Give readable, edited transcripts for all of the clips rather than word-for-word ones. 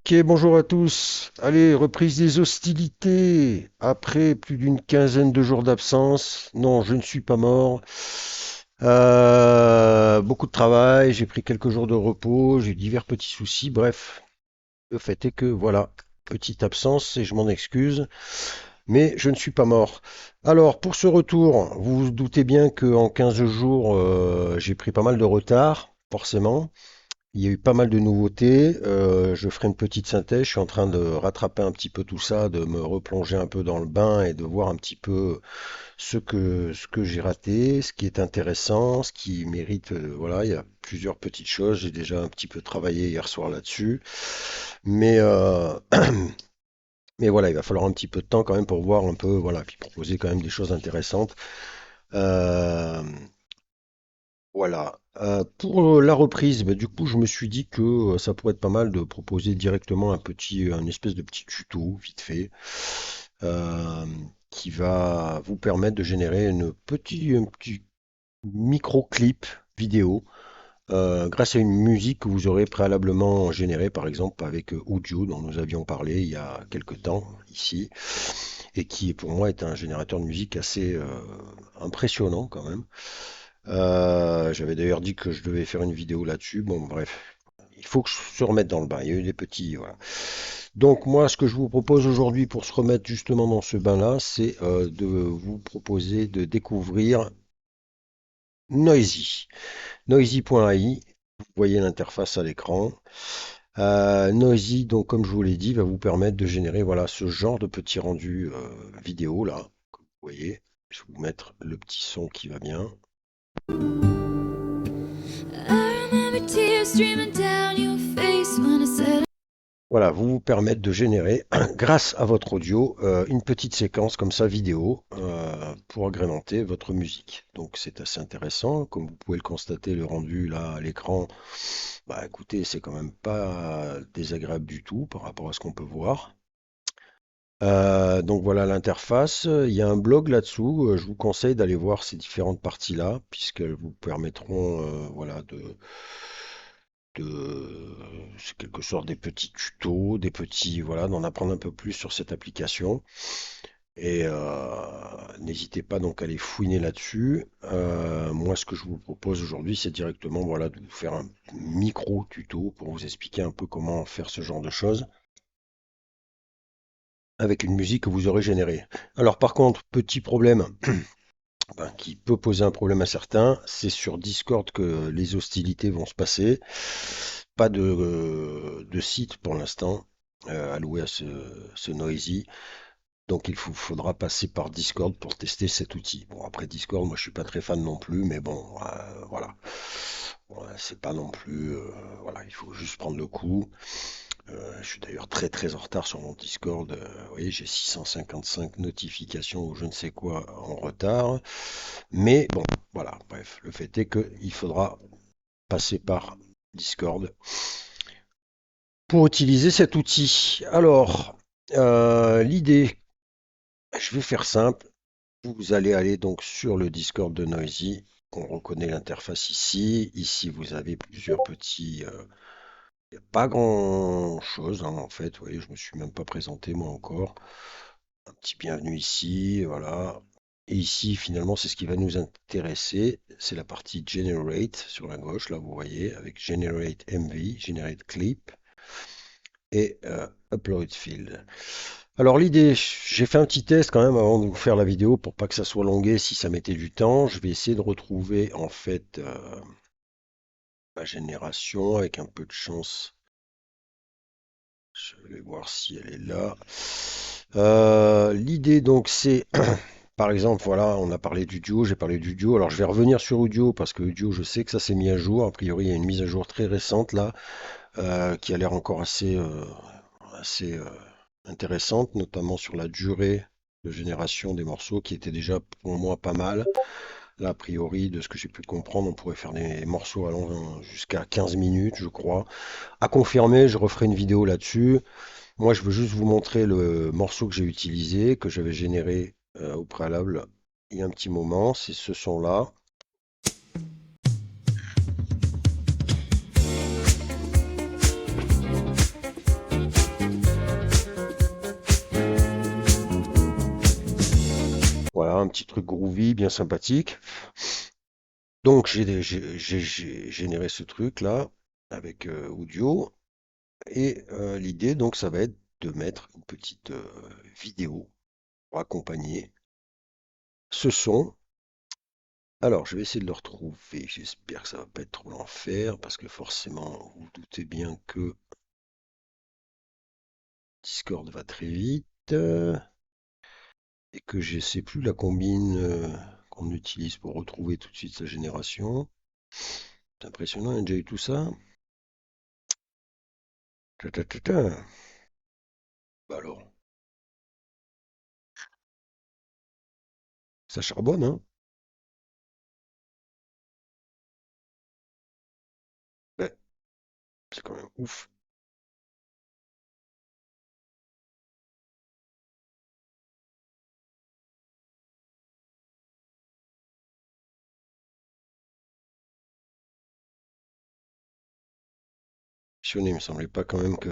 Ok, bonjour à tous. Allez, reprise des hostilités. Après plus d'une quinzaine de jours d'absence. Non, je ne suis pas mort. Beaucoup de travail, j'ai pris quelques jours de repos, j'ai eu divers petits soucis. Bref, le fait est que voilà, petite absence et je m'en excuse, mais je ne suis pas mort. Alors, pour ce retour, vous vous doutez bien qu'en 15 jours, j'ai pris pas mal de retard, forcément. Il y a eu pas mal de nouveautés. Je ferai une petite synthèse. Je suis en train de rattraper un petit peu tout ça, de me replonger un peu dans le bain et de voir un petit peu ce que j'ai raté, ce qui est intéressant, ce qui mérite. Voilà, il y a plusieurs petites choses. J'ai déjà un petit peu travaillé hier soir là-dessus. Mais, euh, mais voilà, il va falloir un petit peu de temps quand même pour voir un peu, voilà, puis proposer quand même des choses intéressantes. Euh, Voilà. Pour la reprise, bah, du coup, je me suis dit que ça pourrait être pas mal de proposer directement un espèce de petit tuto vite fait, euh, qui va vous permettre de générer un petit micro-clip vidéo grâce à une musique que vous aurez préalablement générée, par exemple avec Udio, dont nous avions parlé il y a quelque temps ici, et qui pour moi est un générateur de musique assez impressionnant quand même. J'avais d'ailleurs dit que je devais faire une vidéo là-dessus. Bon, bref, il faut que je se remette dans le bain. Il y a eu des petits, voilà. Donc moi, ce que je vous propose aujourd'hui pour se remettre justement dans ce bain-là, c'est de vous proposer de découvrir Noisy. Noisy.ai. Vous voyez l'interface à l'écran. Noisy, donc comme je vous l'ai dit, va vous permettre de générer voilà ce genre de petit rendu vidéo là. Comme vous voyez, je vais vous mettre le petit son qui va bien. Voilà, vous vous permettre de générer, grâce à votre audio, une petite séquence comme ça vidéo pour agrémenter votre musique. Donc c'est assez intéressant. Comme vous pouvez le constater, le rendu là à l'écran, bah écoutez, c'est quand même pas désagréable du tout par rapport à ce qu'on peut voir. Donc voilà l'interface. Il y a un blog là-dessous. Je vous conseille d'aller voir ces différentes parties-là, puisqu'elles vous permettront voilà, c'est quelque sorte des petits tutos, des petits, voilà, d'en apprendre un peu plus sur cette application. Et n'hésitez pas donc à aller fouiner là-dessus. Moi, ce que je vous propose aujourd'hui, c'est directement, voilà, de vous faire un micro tuto pour vous expliquer un peu comment faire ce genre de choses avec une musique que vous aurez générée. Alors par contre, petit problème, ben, qui peut poser un problème à certains, c'est sur Discord que les hostilités vont se passer. Pas de site pour l'instant alloué à ce Noisy. Donc faudra passer par Discord pour tester cet outil. Bon, après Discord, moi je suis pas très fan non plus, mais bon, voilà. Ouais, c'est pas non plus. Voilà, il faut juste prendre le coup. Je suis d'ailleurs très très en retard sur mon Discord. Vous voyez, j'ai 655 notifications ou je ne sais quoi en retard. Mais bon, voilà, bref, le fait est qu'il faudra passer par Discord pour utiliser cet outil. Alors, l'idée, je vais faire simple. Vous allez aller donc sur le Discord de Noisy. On reconnaît l'interface ici. Ici, vous avez plusieurs petits. Il n'y a pas grand-chose, hein, en fait. Vous voyez, je me suis même pas présenté moi encore. Un petit bienvenue ici, voilà. Et ici, finalement, c'est ce qui va nous intéresser. C'est la partie Generate sur la gauche, là, vous voyez, avec Generate MV, Generate Clip et Upload Field. Alors l'idée, j'ai fait un petit test quand même avant de vous faire la vidéo pour pas que ça soit longué si ça mettait du temps. Je vais essayer de retrouver en fait ma génération avec un peu de chance. Je vais voir si elle est là. L'idée donc c'est, par exemple, voilà, on a parlé du duo, j'ai parlé du duo. Alors je vais revenir sur Udio parce que Udio, je sais que ça s'est mis à jour. A priori, il y a une mise à jour très récente là qui a l'air encore assez intéressante, notamment sur la durée de génération des morceaux qui était déjà pour moi pas mal. Là, a priori, de ce que j'ai pu comprendre, on pourrait faire des morceaux allant jusqu'à 15 minutes, je crois. À confirmer, je referai une vidéo là-dessus. Moi, je veux juste vous montrer le morceau que j'ai utilisé, que j'avais généré au préalable il y a un petit moment. C'est ce son-là. petit truc groovy, bien sympathique. Donc j'ai généré ce truc là avec audio et l'idée donc ça va être de mettre une petite vidéo pour accompagner ce son. Alors je vais essayer de le retrouver. J'espère que ça va pas être trop l'enfer parce que forcément vous vous doutez bien que Discord va très vite et que je sais plus la combine qu'on utilise pour retrouver tout de suite sa génération. C'est impressionnant, il y a déjà eu tout ça. Ta, ta, ta, ta. Bah alors, ça charbonne, hein? Ouais, c'est quand même ouf. Passionné, il me semblait pas quand même que.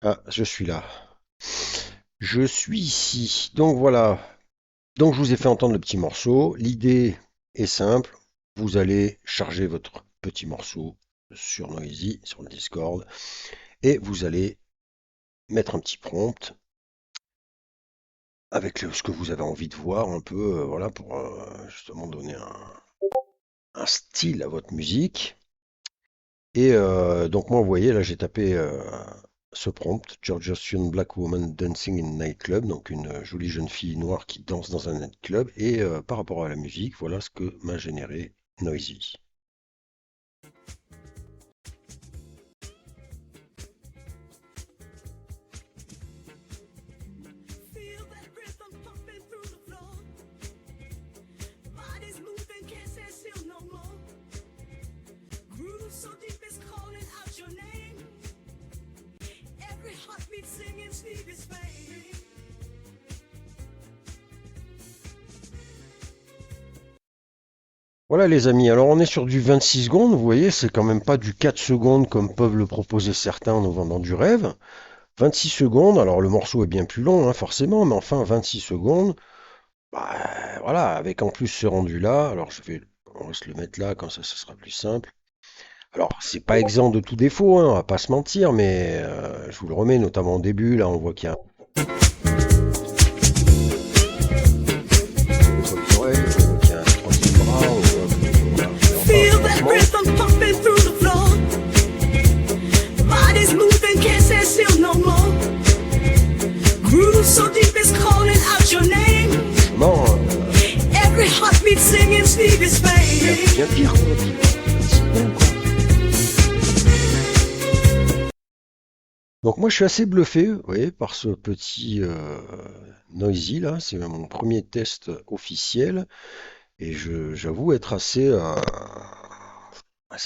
Ah, je suis là. Je suis ici. Donc voilà. Donc je vous ai fait entendre le petit morceau. L'idée est simple. Vous allez charger votre petit morceau sur Noisy, sur le Discord, et vous allez mettre un petit prompt avec ce que vous avez envie de voir un peu, voilà, pour justement donner un style à votre musique. Et donc moi, vous voyez, là, j'ai tapé ce prompt, Georgian Black Woman Dancing in Nightclub, donc une jolie jeune fille noire qui danse dans un nightclub. Et par rapport à la musique, voilà ce que m'a généré Noisy. Voilà les amis, alors on est sur du 26 secondes, vous voyez, c'est quand même pas du 4 secondes comme peuvent le proposer certains en nous vendant du rêve. 26 secondes, alors le morceau est bien plus long, hein, forcément, mais enfin 26 secondes, bah, voilà, avec en plus ce rendu-là, alors on va se le mettre là, comme ça ce sera plus simple. Alors, c'est pas exempt de tout défaut, hein, on va pas se mentir, mais je vous le remets, notamment au début, là on voit qu'il y a sur les oreilles, on voit qu'il y a un troisième bras, on voit que, voilà, Feel enfin, that franchement, rhythm pumping through the floor. Body's moving, can't stand still no more. Groove so deep it's calling out your name. franchement, Every heartbeat singing Stevie's il y a fame. bien pire, quoi. 26 secondes, quoi. Donc moi je suis assez bluffé, vous voyez, par ce petit Noisy là, c'est mon premier test officiel et j'avoue être assez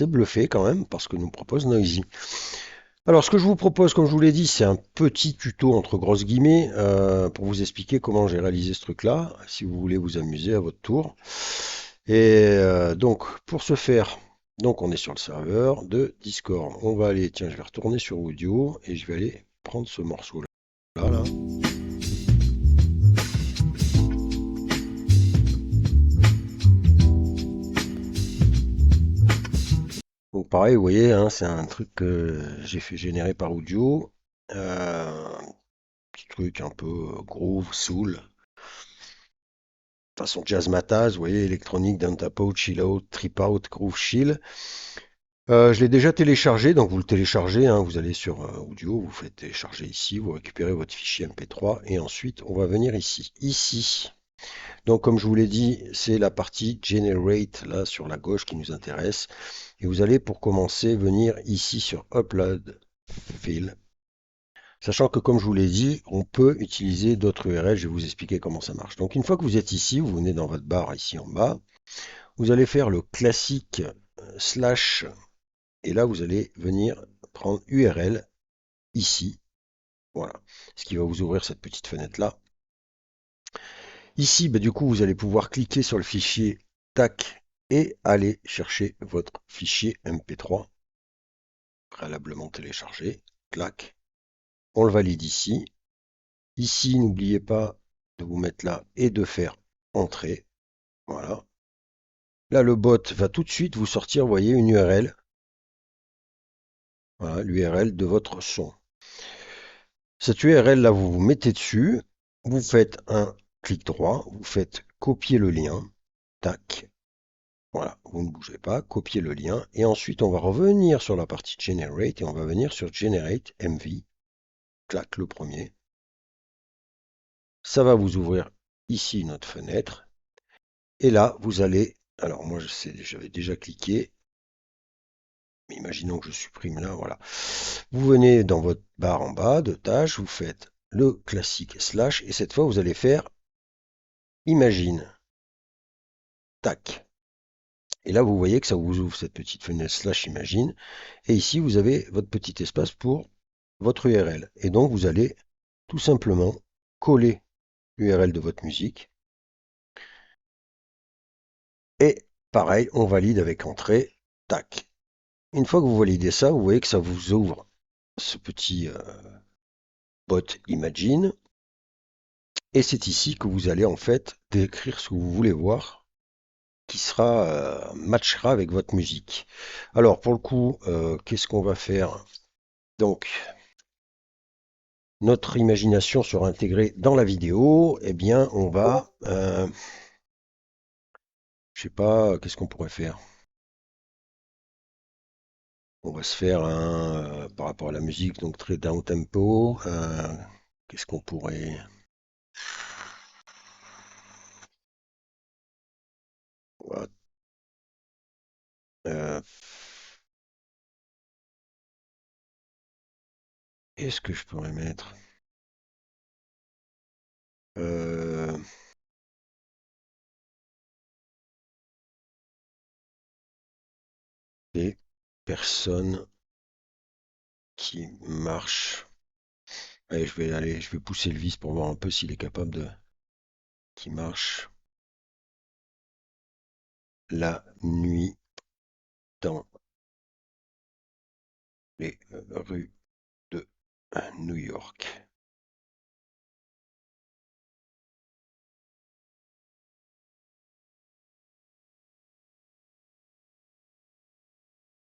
bluffé quand même par ce que nous propose Noisy. Alors ce que je vous propose, comme je vous l'ai dit, c'est un petit tuto entre grosses guillemets pour vous expliquer comment j'ai réalisé ce truc-là, si vous voulez vous amuser à votre tour. Et donc pour ce faire, donc on est sur le serveur de Discord. On va aller, tiens, je vais retourner sur audio et je vais aller prendre ce morceau-là. Là. Donc pareil, vous voyez, hein, c'est un truc que j'ai fait générer par audio. Petit truc un peu groove, soul. Façon jazz mataz, vous voyez, électronique, downtempo, chill out, trip out, groove chill. Je l'ai déjà téléchargé, donc vous le téléchargez, hein, vous allez sur audio, vous faites télécharger ici, vous récupérez votre fichier MP3 et ensuite on va venir ici. Ici, donc comme je vous l'ai dit, c'est la partie Generate là sur la gauche qui nous intéresse. Et vous allez pour commencer venir ici sur Upload File. Sachant que comme je vous l'ai dit, on peut utiliser d'autres URL, je vais vous expliquer comment ça marche. Donc une fois que vous êtes ici, vous venez dans votre barre ici en bas, vous allez faire le classique slash et là vous allez venir prendre URL ici. Voilà, ce qui va vous ouvrir cette petite fenêtre là. Ici, bah, du coup, vous allez pouvoir cliquer sur le fichier TAC et aller chercher votre fichier MP3 préalablement téléchargé. Clac. On le valide ici. Ici, n'oubliez pas de vous mettre là et de faire entrée. Voilà. Là, le bot va tout de suite vous sortir, vous voyez, une URL. Voilà, l'URL de votre son. Cette URL là, vous vous mettez dessus, vous faites un clic droit, vous faites copier le lien, tac, voilà, vous ne bougez pas, copiez le lien, et ensuite on va revenir sur la partie Generate, et on va venir sur Generate MV, clac, le premier. Ça va vous ouvrir ici notre fenêtre, et là, vous allez, alors moi j'avais déjà cliqué, mais imaginons que je supprime là, voilà. Vous venez dans votre barre en bas de tâches, vous faites le classique slash, et cette fois vous allez faire Imagine. Tac. Et là, vous voyez que ça vous ouvre cette petite fenêtre slash imagine. Et ici, vous avez votre petit espace pour votre URL. Et donc, vous allez tout simplement coller l'URL de votre musique. Et pareil, on valide avec entrée. Tac. Une fois que vous validez ça, vous voyez que ça vous ouvre ce petit bot Imagine. Et c'est ici que vous allez en fait décrire ce que vous voulez voir qui sera matchera avec votre musique. Alors pour le coup, qu'est-ce qu'on va faire? Donc notre imagination sera intégrée dans la vidéo. Eh bien, on va, je sais pas, qu'est-ce qu'on pourrait faire? On va se faire un par rapport à la musique, donc très down tempo. Qu'est-ce qu'on pourrait? Voilà, euh, Qu'est-ce que je pourrais mettre? Euh, des personnes qui marchent. Allez, je vais pousser le vis pour voir un peu s'il est capable de. Qui marche la nuit dans les rues de New York.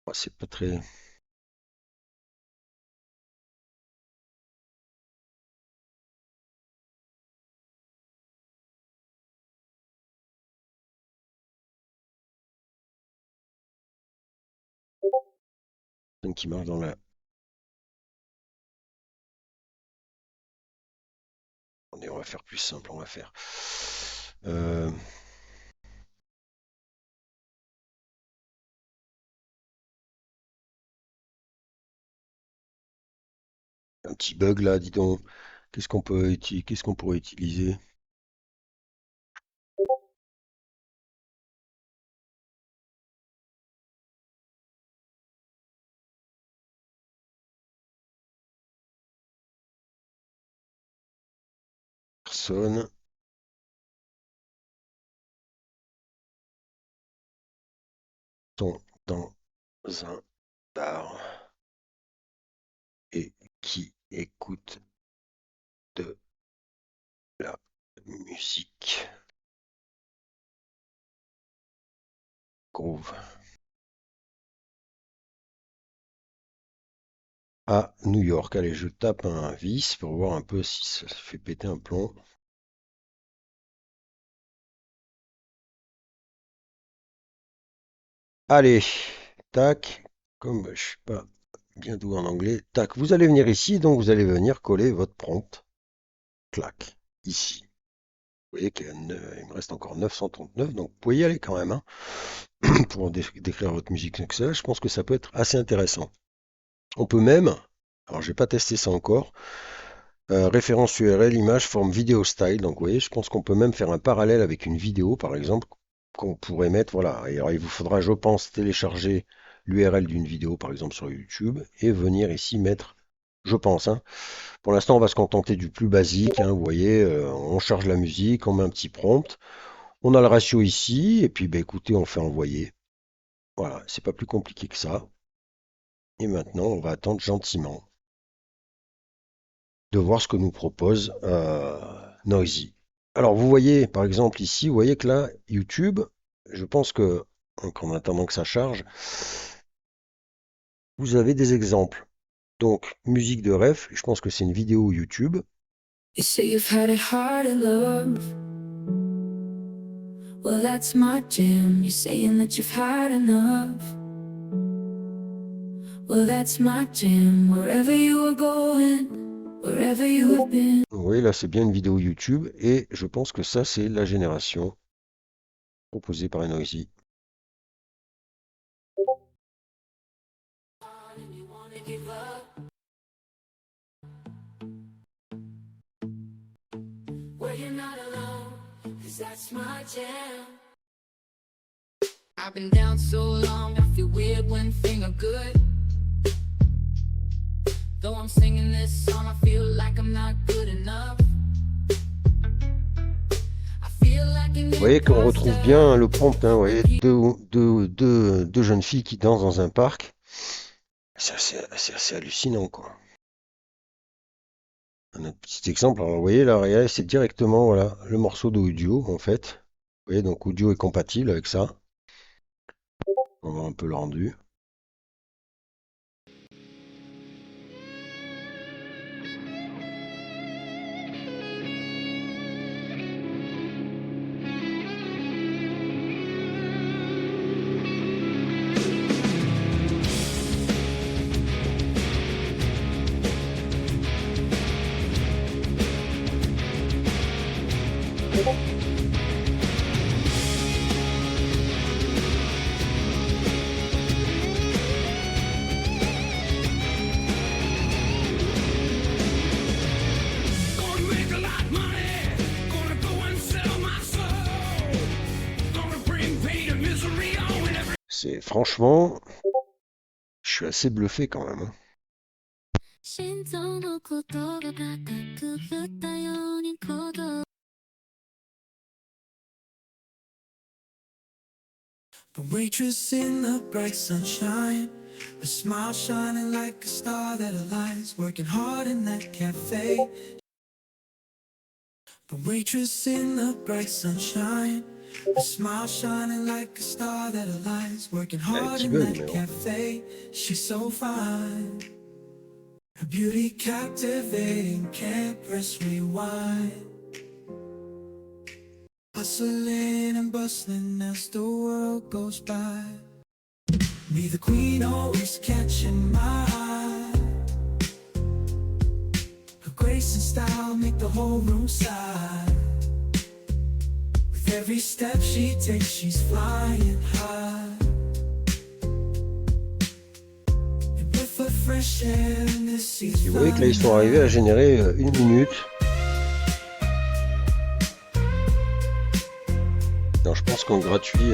Oh, c'est pas très. Qui marche dans la. On va faire plus simple, on va faire. euh, un petit bug là, dis donc. Qu'est-ce qu'on pourrait utiliser? Personne sont dans un bar et qui écoute de la musique groove à New York. Allez, je tape un vis pour voir un peu si ça fait péter un plomb. Allez, tac, comme je suis pas bien doué en anglais, tac, vous allez venir ici, donc vous allez venir coller votre prompt, clac, ici. Vous voyez qu'il me reste encore 939, donc vous pouvez y aller quand même, hein, pour décrire votre musique. Donc ça, je pense que ça peut être assez intéressant. On peut même, alors j'ai pas testé ça encore, référence URL, image, forme vidéo style. Donc vous voyez, je pense qu'on peut même faire un parallèle avec une vidéo, par exemple, qu'on pourrait mettre, voilà. Et alors il vous faudra, je pense, télécharger l'URL d'une vidéo, par exemple sur YouTube, et venir ici mettre, je pense, hein. Pour l'instant, on va se contenter du plus basique, hein, vous voyez, on charge la musique, on met un petit prompt, on a le ratio ici, et puis bah, écoutez, on fait envoyer. Voilà, c'est pas plus compliqué que ça. Et maintenant, on va attendre gentiment de voir ce que nous propose Noisy. Alors vous voyez, par exemple ici, vous voyez que là, YouTube, je pense que, donc en attendant que ça charge, vous avez des exemples. Donc, musique de ref, je pense que c'est une vidéo YouTube. You say you've had it hard in love. Well, that's my jam. You're saying that you've had enough. Well, that's my jam. Wherever you are going, wherever you have been. Vous voyez, là, c'est bien une vidéo YouTube. Et je pense que ça, c'est la génération proposée par Noisy. Well, you're not alone, 'cause that's my jam. I've been down so long, I feel weird when things are good. Though I'm singing this song, I feel like I'm not good enough. I feel like an Vous voyez qu'on retrouve imposter. bien le prompt, hein, vous voyez, deux jeunes filles qui dansent dans un parc. C'est assez hallucinant, quoi. Un autre petit exemple, alors vous voyez là, regardez, c'est directement voilà, le morceau d'audio en fait. Vous voyez, donc audio est compatible avec ça. On va voir un peu le rendu. Gonna make a lot of money, gonna go and sell my soul, gonna bring pain and misery on every. C'est franchement, je suis assez bluffé quand même, hein. 心臓のことが高く振ったように鼓動 The waitress in the bright sunshine, her smile shining like a star that aligns, working hard in that cafe. The waitress in the bright sunshine, her smile shining like a star that aligns, working hard petit in bug, that mais bon. cafe. She's so fine, her beauty captivating, can't press rewind. Hustling and bustling as the world goes by. Me, the queen, always catching my eye. Her grace and style make the whole room sigh. With every step she takes, she's flying high. And with the fresh air and the seas Et vous voyez que là, ils sont arrivés à générer 1 minute. Non, je pense qu'en gratuit,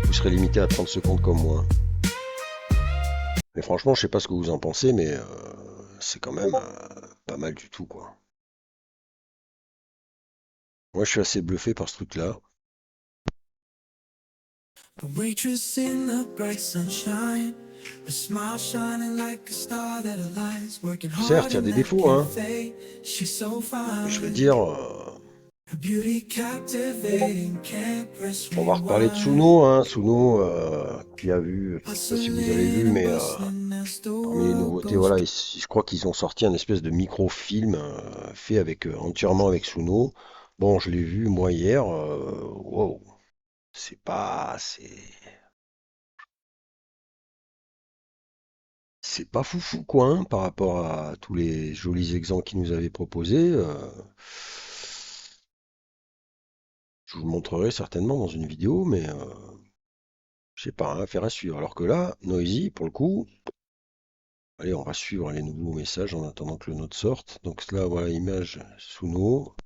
vous serez limité à 30 secondes comme moi. Mais franchement, je sais pas ce que vous en pensez, mais c'est quand même pas mal du tout, quoi. Moi, je suis assez bluffé par ce truc-là. The waitress in the bright sunshine, her smile shining like a star that aligns, working hard Certes, il y a in des that défauts, hein. cafe. She's so fine. Je veux dire, Her beauty captivating, can't press on va reparler de rewind. Suno, hein. Suno, qui a vu, je sais pas si vous avez vu, mais parmi les nouveautés, voilà, je crois qu'ils ont sorti un espèce de microfilm fait avec entièrement avec Suno. Bon, je l'ai vu moi hier. Wow, c'est pas foufou quoi, hein, par rapport à tous les jolis exemples qu'ils nous avaient proposés. Je vous le montrerai certainement dans une vidéo, mais je sais pas, hein, affaire à suivre. Alors que là, Noisy, pour le coup, allez, on va suivre les nouveaux messages en attendant que le node sorte. Donc là, voilà, image Suno.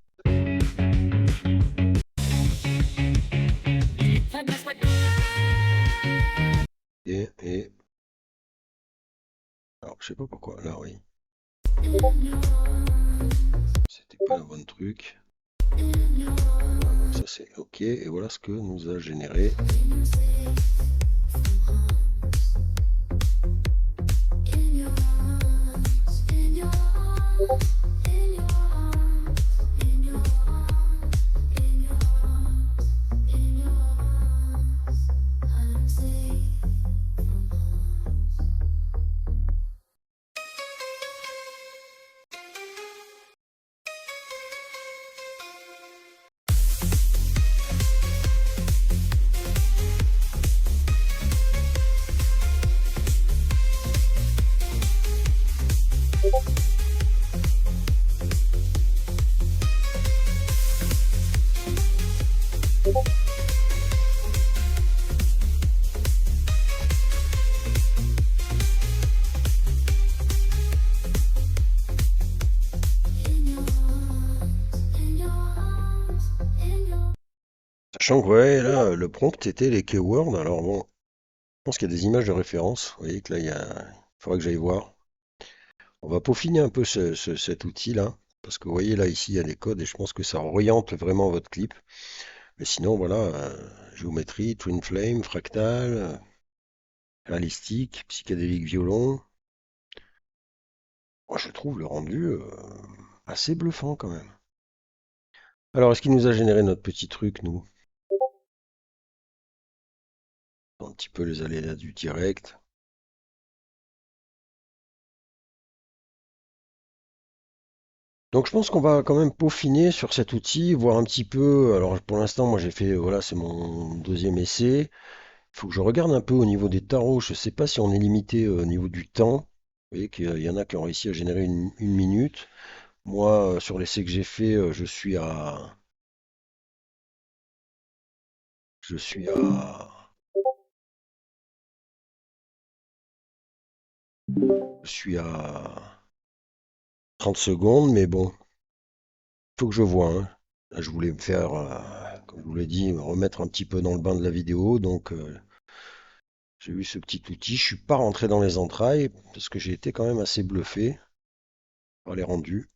Et alors, je sais pas pourquoi. Là, oui. C'était pas le bon truc. Ça, c'est OK. Et voilà ce que nous a généré. Sachant que ouais, là, le prompt était les keywords. Alors bon, je pense qu'il y a des images de référence. Vous voyez que là, il faudra que j'aille voir. On va peaufiner un peu cet outil-là. Parce que vous voyez là, ici, il y a des codes et je pense que ça oriente vraiment votre clip. Mais sinon, voilà, géométrie, twin flame, fractal, réalistique, psychédélique violon. Moi, je trouve le rendu assez bluffant quand même. Alors, est-ce qu'il nous a généré notre petit truc, nous? Un petit peu les aléas du direct. Donc je pense qu'on va quand même peaufiner sur cet outil, voir un petit peu. Alors pour l'instant, moi j'ai fait, voilà, c'est mon deuxième essai. Il faut que je regarde un peu au niveau des tarots. Je ne sais pas si on est limité au niveau du temps. Vous voyez qu'il y en a qui ont réussi à générer une minute. Moi, sur l'essai que j'ai fait, je suis à, je suis à 30 secondes, mais bon, il faut que je vois, hein. Là, je voulais me faire, comme je vous l'ai dit, me remettre un petit peu dans le bain de la vidéo, donc j'ai eu ce petit outil. Je suis pas rentré dans les entrailles parce que j'ai été quand même assez bluffé par les rendus.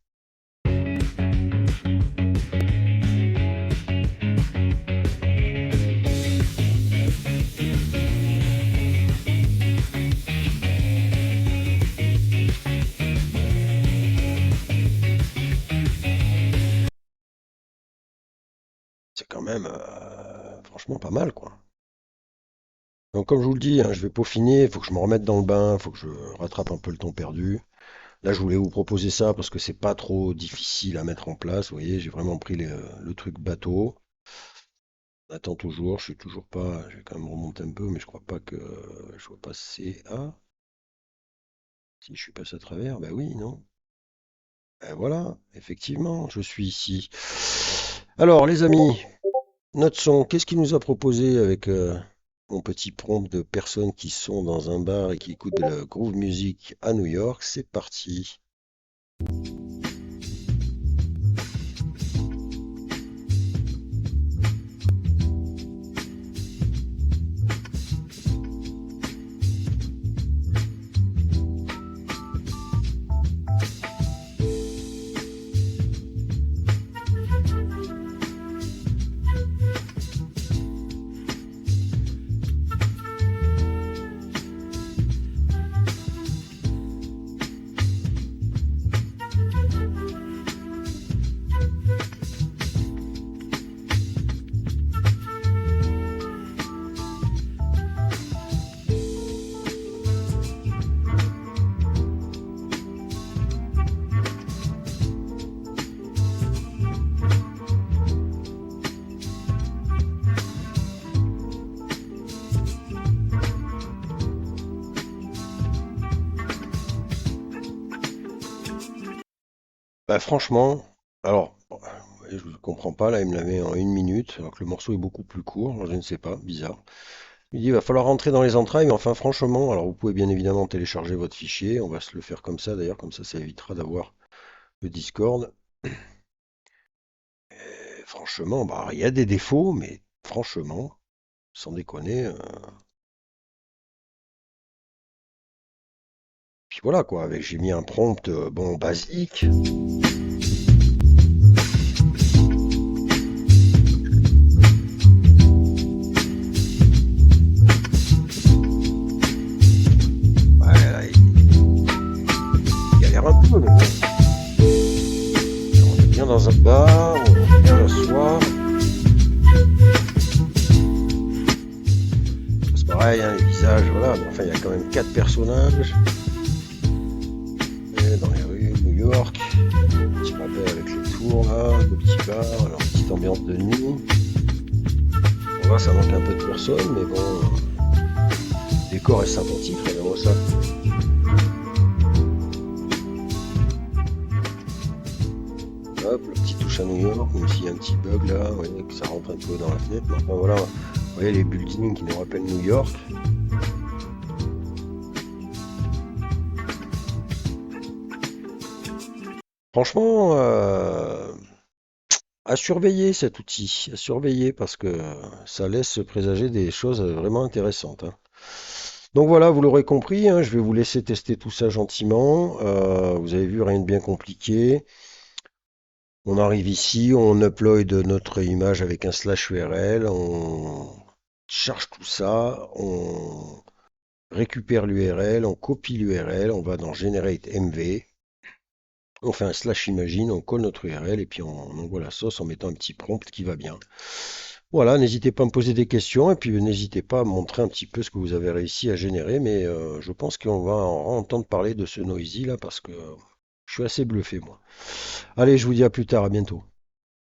C'est quand même franchement pas mal, quoi. Donc comme je vous le dis, hein, je vais peaufiner, il faut que je me remette dans le bain, il faut que je rattrape un peu le temps perdu. Là, je voulais vous proposer ça parce que c'est pas trop difficile à mettre en place. Vous voyez, j'ai vraiment pris le truc bateau. On attend toujours, je suis toujours pas. Je vais quand même remonter un peu, mais je crois pas que je vois passer. Ah, si je suis passé à travers, bah oui, non. Ben voilà, effectivement, je suis ici. Alors, les amis, notre son, qu'est-ce qu'il nous a proposé avec mon petit prompt de personnes qui sont dans un bar et qui écoutent de la groove music à New York? C'est parti. Bah franchement, alors, je ne comprends pas, là il me l'a mis en une minute, alors que le morceau est beaucoup plus court, alors je ne sais pas, bizarre. Il dit, il va falloir rentrer dans les entrailles, mais enfin franchement, alors vous pouvez bien évidemment télécharger votre fichier, on va se le faire comme ça d'ailleurs, comme ça évitera d'avoir le Discord. Et franchement, bah il y a des défauts, mais franchement, sans déconner, puis voilà quoi, avec j'ai mis un prompt bon basique. Ouais, là, il galère un peu, mais bon. On est bien dans un bar, on est bien s'asseoir. C'est pareil, hein, les visages, voilà. Mais enfin, il y a quand même 4 personnages. Et dans les rues de New York. Petit rappel avec les tours là, le petit bar, alors petite ambiance de nuit. On voit, ça manque un peu de personnes, mais bon. Le décor est sympathique, regardez-moi ça. à New York, même s'il y a un petit bug là, vous voyez que ça rentre un peu dans la fenêtre. Mais enfin voilà, vous voyez les buildings qui nous rappellent New York. Franchement, à surveiller cet outil, à surveiller parce que ça laisse présager des choses vraiment intéressantes, hein. Donc voilà, vous l'aurez compris, hein, je vais vous laisser tester tout ça gentiment. Vous avez vu, rien de bien compliqué. On arrive ici, on upload notre image avec un slash URL, on charge tout ça, on récupère l'URL, on copie l'URL, on va dans Generate MV, on fait un slash imagine, on colle notre URL et puis on envoie la sauce en mettant un petit prompt qui va bien. Voilà, n'hésitez pas à me poser des questions et puis n'hésitez pas à me montrer un petit peu ce que vous avez réussi à générer, mais je pense qu'on va en entendre parler de ce Noisy là parce que je suis assez bluffé moi. Allez, je vous dis à plus tard, à bientôt.